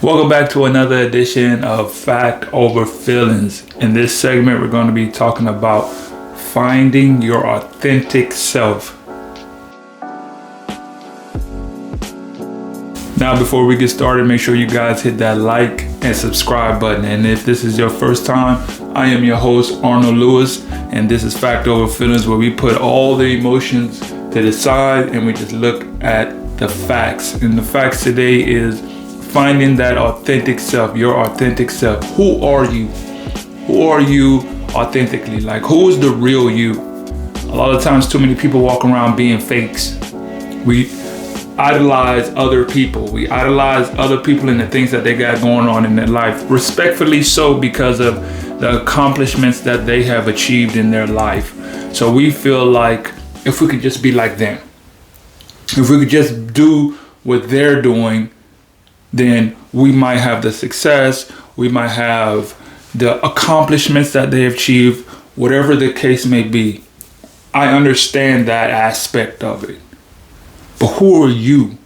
Welcome back to another edition of Fact Over Feelings. In this segment, we're going to be talking about finding your authentic self. Now, before we get started, make sure you guys hit that like and subscribe button. And if this is your first time, I am your host, Arnoldsthoughts, and this is Fact Over Feelings, where we put all the emotions to the side and we just look at the facts. And the facts today is finding that authentic self, your authentic self. Who are you? Who are you authentically? Like, who is the real you? A lot of times, too many people walk around being fakes. We idolize other people. We idolize other people and the things that they got going on in their life. Respectfully so, because of the accomplishments that they have achieved in their life. So we feel like if we could just be like them, if we could just do what they're doing, then we might have the success, we might have the accomplishments that they achieved, whatever the case may be. I understand that aspect of it. But who are you?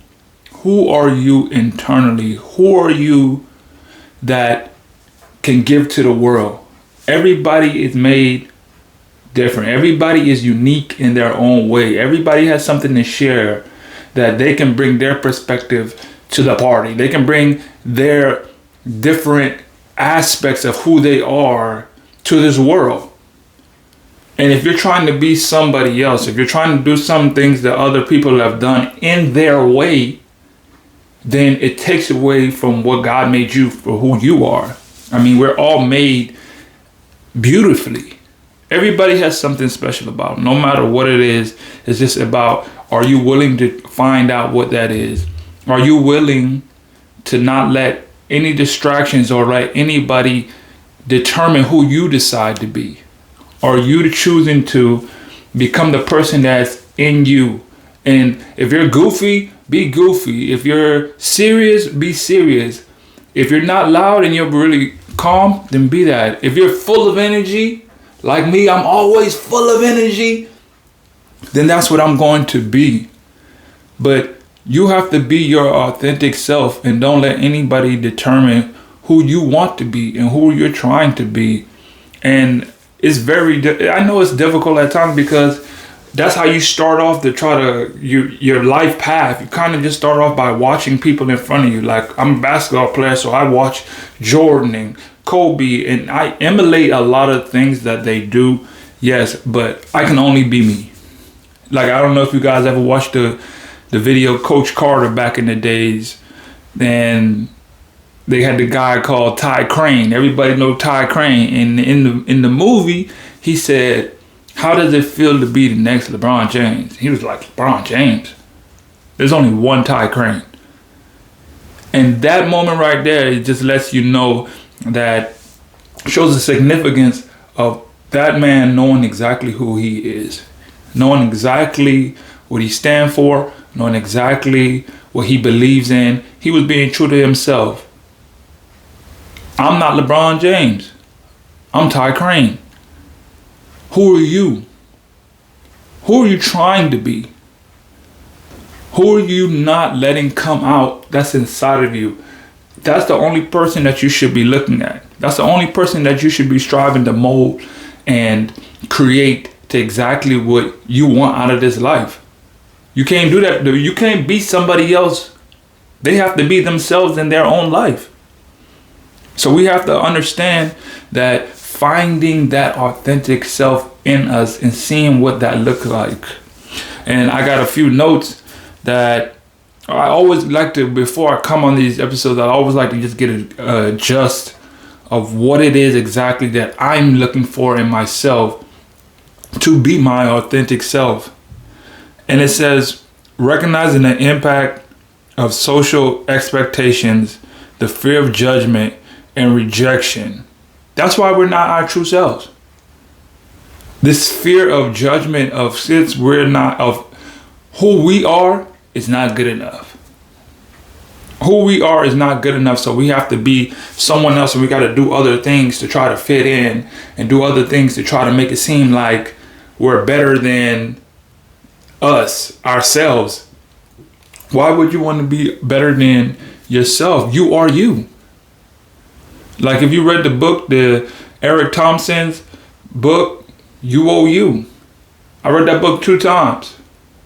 Who are you internally? Who are you that can give to the world? Everybody is made different. Everybody is unique in their own way. Everybody has something to share that they can bring their perspective to the party. They can bring their different aspects of who they are to this world. And if you're trying to be somebody else, if you're trying to do some things that other people have done in their way, then it takes away from what God made you for who you are. I mean, we're all made beautifully. Everybody has something special about them. No matter what it is, it's just about, are you willing to find out what that is? Are you willing to not let any distractions or let anybody determine who you decide to be? Are you choosing to become the person that's in you? And if you're goofy, be goofy. If you're serious, be serious. If you're not loud and you're really calm, then be that. If you're full of energy, like me, I'm always full of energy, then that's what I'm going to be. But you have to be your authentic self and don't let anybody determine who you want to be and who you're trying to be. And it's I know it's difficult at times because that's how you start off to try to your life path. You kind of just start off by watching people in front of you. Like, I'm a basketball player, so I watch Jordan and Kobe and I emulate a lot of things that they do. Yes, but I can only be me. Like, I don't know if you guys ever watched the video Coach Carter back in the days. Then they had the guy called Ty Crane. Everybody know Ty Crane. And in the movie, he said, how does it feel to be the next LeBron James? He was like, LeBron James? There's only one Ty Crane. And that moment right there, it just lets you know that, shows the significance of that man knowing exactly who he is. Knowing exactly what he stands for, knowing exactly what he believes in. He was being true to himself. I'm not LeBron James. I'm Ty Crane. Who are you? Who are you trying to be? Who are you not letting come out that's inside of you? That's the only person that you should be looking at. That's the only person that you should be striving to mold and create to exactly what you want out of this life. You can't do that. You can't be somebody else. They have to be themselves in their own life. So we have to understand that finding that authentic self in us and seeing what that looks like. And I got a few notes that I always like to, before I come on these episodes, I always like to just get a gist of what it is exactly that I'm looking for in myself to be my authentic self. And it says, recognizing the impact of social expectations, the fear of judgment, and rejection. That's why we're not our true selves. This fear of judgment, of since we're not, of who we are, is not good enough. Who we are is not good enough, so we have to be someone else, and we got to do other things to try to fit in and do other things to try to make it seem like we're better than ourselves. Why would you want to be better than yourself. You are you. Like if you read the book, the Eric Thompson's book, You Owe You. I read that book 2 times.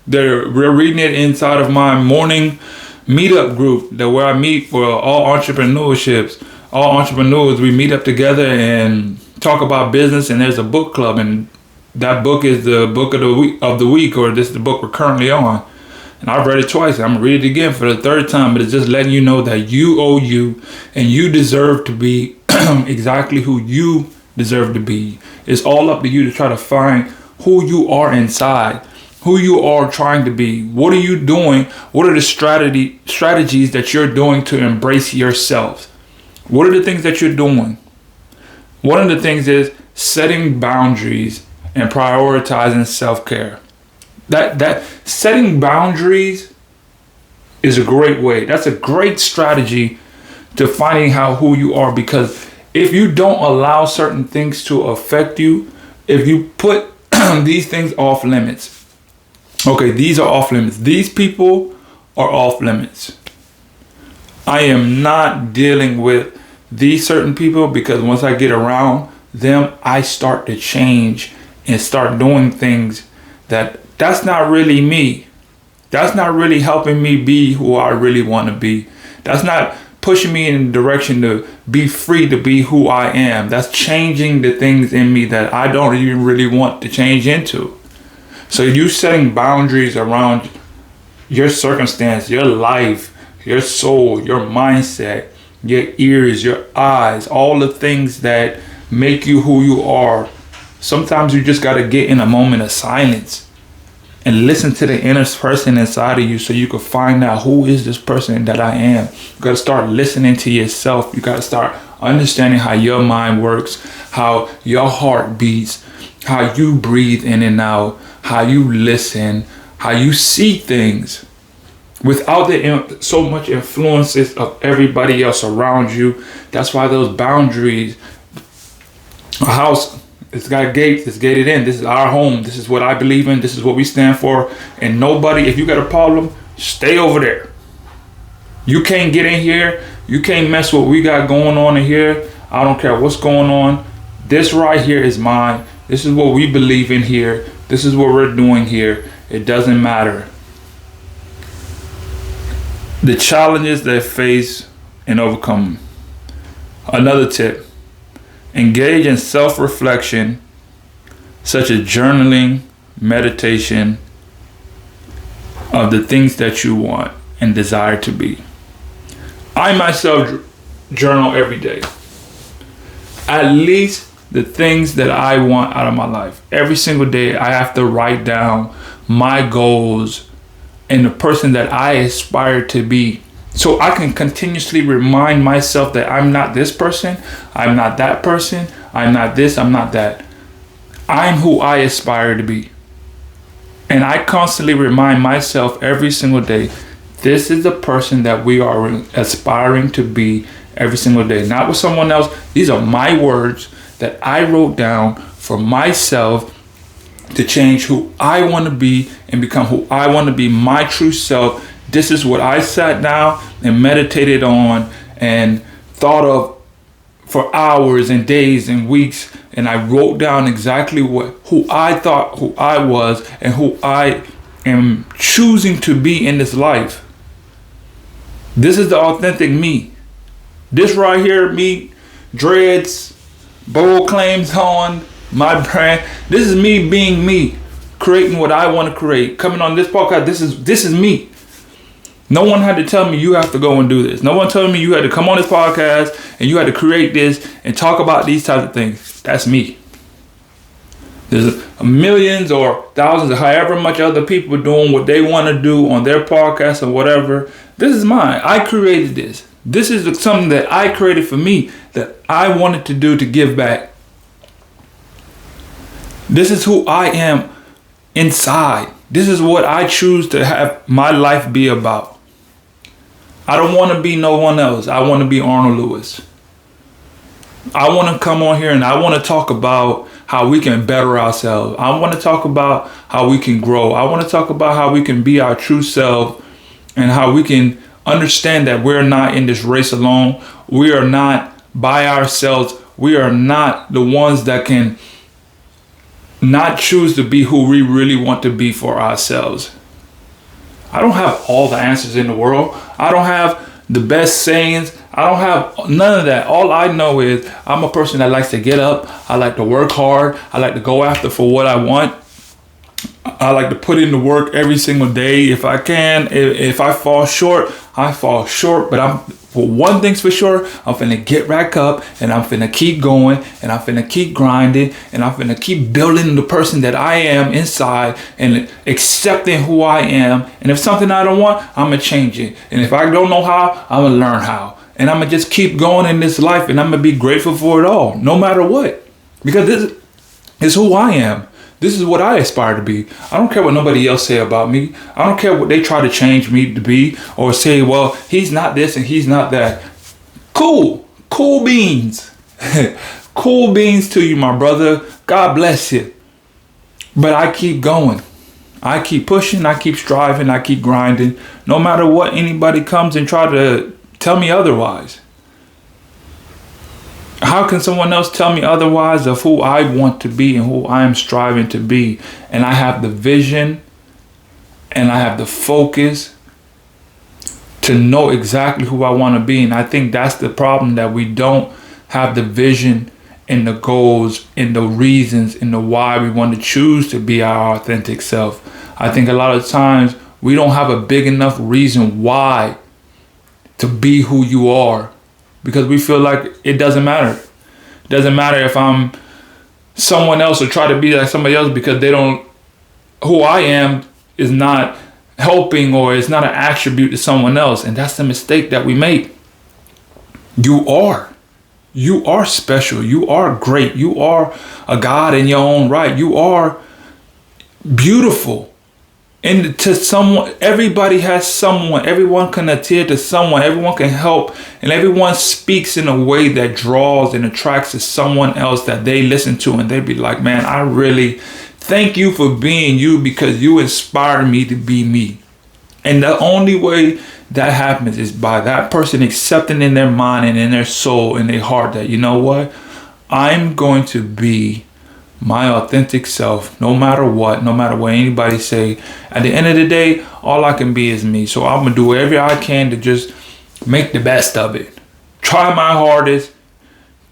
We're reading it inside of my morning meetup group where I meet for all entrepreneurships. All entrepreneurs, we meet up together and talk about business, and there's a book club, and that book is the book of the week, or this is the book we're currently on. And I've read it twice. I'm gonna read it again for the 3rd time, but it's just letting you know that you owe you, and you deserve to be exactly who you deserve to be. It's all up to you to try to find who you are inside, who you are trying to be. What are you doing? What are the strategies that you're doing to embrace yourself? What are the things that you're doing? One of the things is setting boundaries and prioritizing self-care. That setting boundaries is a great way. That's a great strategy to finding out who you are, because if you don't allow certain things to affect you, if you put these things off limits, okay, these are off limits. These people are off limits. I am not dealing with these certain people, because once I get around them, I start to change and start doing things that's not really me. That's not really helping me be who I really want to be. That's not pushing me in the direction to be free to be who I am. That's changing the things in me that I don't even really want to change into. So you setting boundaries around your circumstance, your life, your soul, your mindset, your ears, your eyes, all the things that make you who you are. Sometimes you just got to get in a moment of silence and listen to the inner person inside of you, so you can find out, who is this person that I am? You got to start listening to yourself. You got to start understanding how your mind works, how your heart beats, how you breathe in and out, how you listen, how you see things without so much influences of everybody else around you. That's why those boundaries, a house, it's got gates, it's gated in. This is our home. This is what I believe in. This is what we stand for. And nobody, if you got a problem, stay over there. You can't get in here. You can't mess with what we got going on in here. I don't care what's going on. This right here is mine. This is what we believe in here. This is what we're doing here. It doesn't matter. The challenges they face and overcome. Another tip. Engage in self-reflection, such as journaling, meditation, of the things that you want and desire to be. I myself journal every day. At least the things that I want out of my life. Every single day I have to write down my goals and the person that I aspire to be, so I can continuously remind myself that I'm not this person, I'm not that person, I'm not this, I'm not that. I'm who I aspire to be. And I constantly remind myself every single day, this is the person that we are aspiring to be every single day. Not with someone else. These are my words that I wrote down for myself to change who I want to be and become who I want to be, my true self. This is what I sat down and meditated on and thought of for hours and days and weeks. And I wrote down exactly who I thought who I was and who I am choosing to be in this life. This is the authentic me. This right here, me, dreads, bold claims on my brand. This is me being me, creating what I want to create. Coming on this podcast, this is me. No one had to tell me you have to go and do this. No one told me you had to come on this podcast and you had to create this and talk about these types of things. That's me. There's millions or thousands of however much other people doing what they want to do on their podcast or whatever. This is mine. I created this. This is something that I created for me, that I wanted to do to give back. This is who I am inside. This is what I choose to have my life be about. I don't want to be no one else. I want to be Arnold Lewis. I want to come on here and I want to talk about how we can better ourselves. I want to talk about how we can grow. I want to talk about how we can be our true self and how we can Understand that we're not in this race alone. We are not by ourselves. We are not the ones that can not choose to be who we really want to be for ourselves. I don't have all the answers in the world. I don't have the best sayings. I don't have none of that. All I know is I'm a person that likes to get up. I like to work hard. I like to go after for what I want. I like to put in the work every single day if I can. If I fall short, I fall short. But for one thing's for sure, I'm finna get back up and I'm finna keep going and I'm finna keep grinding and I'm finna keep building the person that I am inside and accepting who I am. And if something I don't want, I'm gonna change it. And if I don't know how, I'm gonna learn how. And I'm gonna just keep going in this life and I'm gonna be grateful for it all, no matter what. Because this is who I am. This is what I aspire to be. I don't care what nobody else say about me. I don't care what they try to change me to be or say, well, he's not this and he's not that. Cool beans. Cool beans to you, my brother. God bless you. But I keep going. I keep pushing. I keep striving. I keep grinding. No matter what anybody comes and try to tell me otherwise. How can someone else tell me otherwise of who I want to be and who I am striving to be? And I have the vision and I have the focus to know exactly who I want to be. And I think that's the problem, that we don't have the vision and the goals and the reasons and the why we want to choose to be our authentic self. I think a lot of times we don't have a big enough reason why to be who you are. Because we feel like it doesn't matter. It doesn't matter if I'm someone else or try to be like somebody else, because who I am is not helping or it's not an attribute to someone else. And that's the mistake that we make. You are special. You are great. You are a God in your own right. You are beautiful. And to someone, everybody has someone. Everyone can adhere to someone. Everyone can help. And everyone speaks in a way that draws and attracts to someone else that they listen to. And they be like, man, I really thank you for being you, because you inspire me to be me. And the only way that happens is by that person accepting in their mind and in their soul and their heart that, you know what, I'm going to be my authentic self, no matter what anybody say. At the end of the day, all I can be is me. So I'm gonna do whatever I can to just make the best of it. Try my hardest,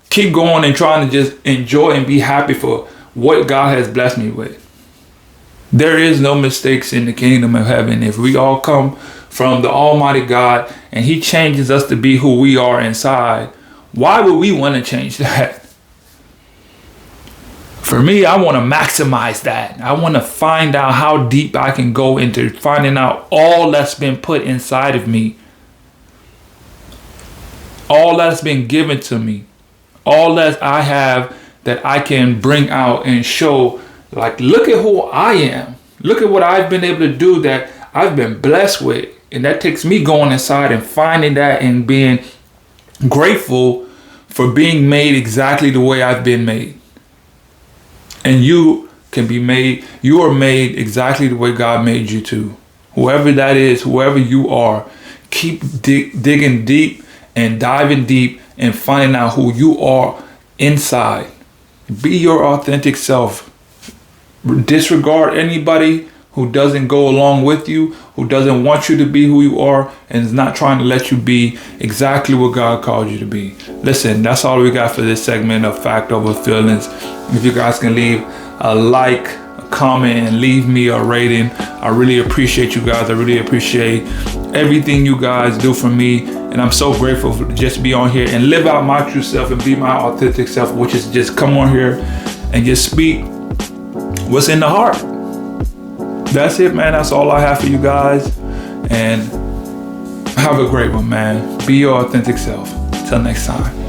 keep going and trying to just enjoy and be happy for what God has blessed me with. There is no mistakes in the kingdom of heaven. If we all come from the Almighty God and He changes us to be who we are inside, why would we want to change that? For me, I want to maximize that. I want to find out how deep I can go into finding out all that's been put inside of me. All that's been given to me. All that I have that I can bring out and show, like, look at who I am. Look at what I've been able to do that I've been blessed with. And that takes me going inside and finding that and being grateful for being made exactly the way I've been made. And you are made exactly the way God made you to. Whoever that is, whoever you are, keep digging deep and diving deep and finding out who you are inside. Be your authentic self. Disregard anybody who doesn't go along with you, who doesn't want you to be who you are, and is not trying to let you be exactly what God called you to be. Listen, that's all we got for this segment of Fact Over Feelings. If you guys can leave a like, a comment, and leave me a rating, I really appreciate you guys. I really appreciate everything you guys do for me. And I'm so grateful to just be on here and live out my true self and be my authentic self, which is just come on here and just speak what's in the heart. That's it, man. That's all I have for you guys. And have a great one, man. Be your authentic self. Till next time.